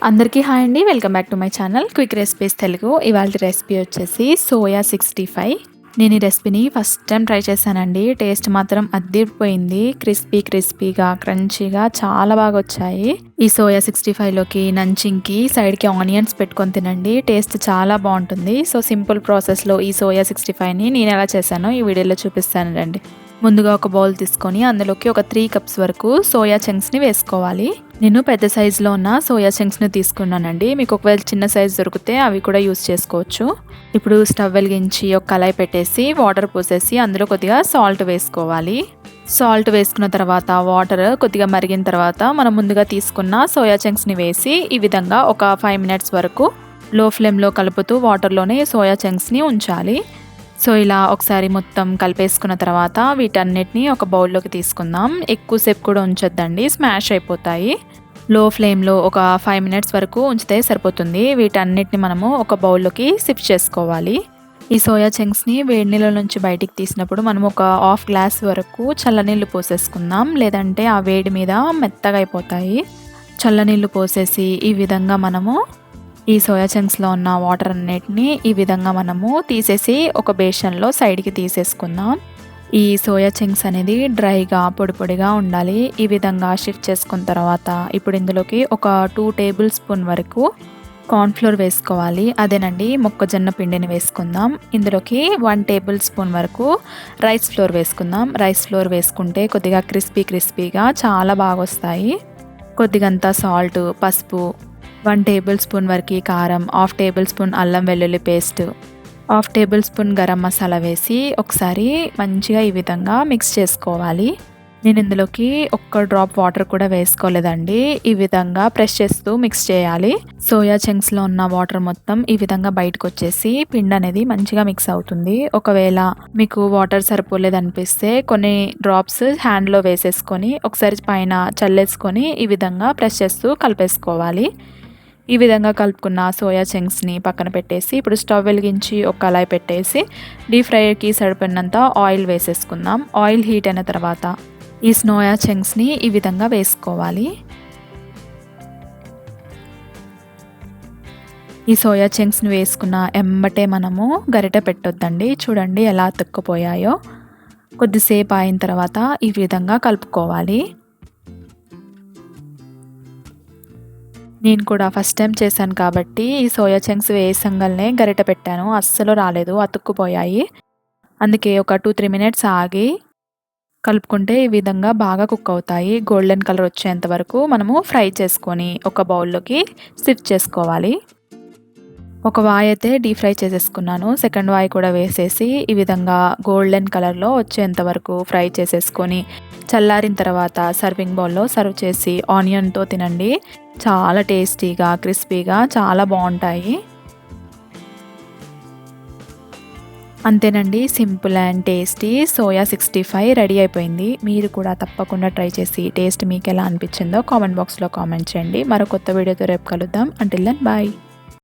అందరికీ హాయ్ అండి. Welcome back to my channel quick recipes Telugu. ఇవాళ రెసిపీ వచ్చేసి సోయా 65. నేను ఈ రెసిపీని ఫస్ట్ టైం ట్రై చేశానండి. టేస్ట్ మాత్రం అద్దిరిపోయింది. క్రిస్పీగా క్రంచీగా చాలా బాగా వచ్చాయి. ఈ సోయా 65లోకి నంచింగ్కి సైడ్కి ఆనియన్స్ పెట్టుకొని తినండి. టేస్ట్ చాలా బాగుంటుంది. సో సింపుల్ ప్రాసెస్లో ఈ సోయా 65ని నేను ఎలా చేశానో ఈ వీడియోలో చూపిస్తాను రండి. ముందుగా ఒక బౌల్ తీసుకొని అందులోకి ఒక 3 కప్స్ వరకు సోయా చంక్స్ని వేసుకోవాలి. నేను పెద్ద సైజులో ఉన్న సోయా చంక్స్ని తీసుకున్నానండి. మీకు ఒకవేళ చిన్న సైజు దొరికితే అవి కూడా యూస్ చేసుకోవచ్చు. ఇప్పుడు స్టవ్ వెలిగించి ఒక కళాయి పెట్టేసి వాటర్ పోసేసి అందులో కొద్దిగా సాల్ట్ వేసుకోవాలి. సాల్ట్ వేసుకున్న తర్వాత వాటర్ కొద్దిగా మరిగిన తర్వాత మనం ముందుగా తీసుకున్న సోయా చంక్స్ని వేసి ఈ విధంగా ఒక 5 మినిట్స్ వరకు లో ఫ్లేమ్లో కలుపుతూ వాటర్లోనే సోయా చంక్స్ని ఉంచాలి. సో ఇలా ఒకసారి మొత్తం కలిపేసుకున్న తర్వాత వీటన్నిటిని ఒక బౌల్లోకి తీసుకుందాం. ఎక్కువసేపు కూడా ఉంచొద్దండి, స్మాష్ అయిపోతాయి. లో ఫ్లేమ్లో ఒక 5 మినిట్స్ వరకు ఉంచితే సరిపోతుంది. వీటన్నిటిని మనము ఒక బౌల్లోకి సిఫ్ట్ చేసుకోవాలి. ఈ సోయా చంక్స్ని వేడి నీళ్ళ నుంచి బయటికి తీసినప్పుడు మనం ఒక హాఫ్ గ్లాస్ వరకు చల్లనీళ్ళు పోసేసుకుందాం. లేదంటే ఆ వేడి మీద మెత్తగా అయిపోతాయి. చల్లనీళ్ళు పోసేసి ఈ విధంగా మనము ఈ సోయా చంక్స్లో ఉన్న వాటర్ అన్నిటిని ఈ విధంగా మనము తీసేసి ఒక బేషన్లో సైడ్కి తీసేసుకుందాం. ఈ సోయా చంక్స్ అనేది డ్రైగా పొడిగా ఉండాలి. ఈ విధంగా షిఫ్ట్ చేసుకున్న తర్వాత ఇప్పుడు ఇందులోకి ఒక 2 టేబుల్ స్పూన్ వరకు కార్న్ఫ్లోర్ వేసుకోవాలి. అదేనండి, మొక్కజొన్న పిండిని వేసుకుందాం. ఇందులోకి 1 టేబుల్ స్పూన్ వరకు రైస్ ఫ్లోర్ వేసుకుందాం. రైస్ ఫ్లోర్ వేసుకుంటే కొద్దిగా క్రిస్పీగా చాలా బాగా వస్తాయి. కొద్దిగంతా సాల్ట్, పసుపు, 1 టేబుల్ స్పూన్ వరకు కారం, 1/2 టేబుల్ స్పూన్ అల్లం వెల్లుల్లి paste, 1/2 tablespoon garam masala వేసి ఒకసారి మంచిగా ఈ విధంగా మిక్స్ చేసుకోవాలి. నేను ఇందులోకి ఒక్క డ్రాప్ వాటర్ కూడా వేసుకోలేదండి. ఈ విధంగా ప్రెస్ చేస్తూ మిక్స్ చేయాలి. సోయా చంక్స్లో ఉన్న వాటర్ మొత్తం ఈ విధంగా బయటకు వచ్చేసి పిండి అనేది మంచిగా మిక్స్ అవుతుంది. ఒకవేళ మీకు వాటర్ సరిపోలేదనిపిస్తే కొన్ని డ్రాప్స్ హ్యాండ్లో వేసేసుకొని ఒకసారి పైన చల్లేసుకొని ఈ విధంగా ప్రెస్ చేస్తూ కలిపేసుకోవాలి. ఈ విధంగా కలుపుకున్న సోయా చంక్స్ని పక్కన పెట్టేసి ఇప్పుడు స్టవ్ వెలిగించి ఒక కళాయి పెట్టేసి డీప్ ఫ్రైకి సరిపడినంత ఆయిల్ వేసేసుకుందాం. ఆయిల్ హీట్ అయిన తర్వాత ఈ సోయా చంక్స్ని ఈ విధంగా వేసుకోవాలి. ఈ సోయా చంక్స్ని వేసుకున్న ఎంబటే మనము గరిటె పెట్టొద్దండి. చూడండి ఎలా అతుక్కుపోయాయో. కొద్దిసేపు అయిన తర్వాత ఈ విధంగా కలుపుకోవాలి. నేను కూడా ఫస్ట్ టైం చేశాను కాబట్టి ఈ సోయా చంక్స్ వేసంగానే గరిటె పెట్టాను. అస్సలు రాలేదు, అతుక్కుపోయాయి. అందుకే ఒక 2-3 మినిట్స్ ఆగి కలుపుకుంటే ఈ విధంగా బాగా కుక్ అవుతాయి. గోల్డెన్ కలర్ వచ్చేంత వరకు మనము ఫ్రై చేసుకొని ఒక బౌల్లోకి షిఫ్ట్ చేసుకోవాలి. ఒక వాయి అయితే డీప్ ఫ్రై చేసేసుకున్నాను. సెకండ్ వాయి కూడా వేసేసి ఈ విధంగా గోల్డెన్ కలర్లో వచ్చేంత వరకు ఫ్రై చేసేసుకొని చల్లారిన తర్వాత సర్వింగ్ బౌల్లో సర్వ్ చేసి ఆనియన్తో తినండి. చాలా టేస్టీగా క్రిస్పీగా చాలా బాగుంటాయి. అంతేనండి, simple and tasty soya 65 ready అయిపోయింది. మీరు కూడా తప్పకుండా ట్రై చేసి టేస్ట్ మీకు ఎలా అనిపించిందో కామెంట్ బాక్స్లో కామెంట్ చేయండి. మరో కొత్త వీడియోతో రేపు కలుద్దాం. Until then bye.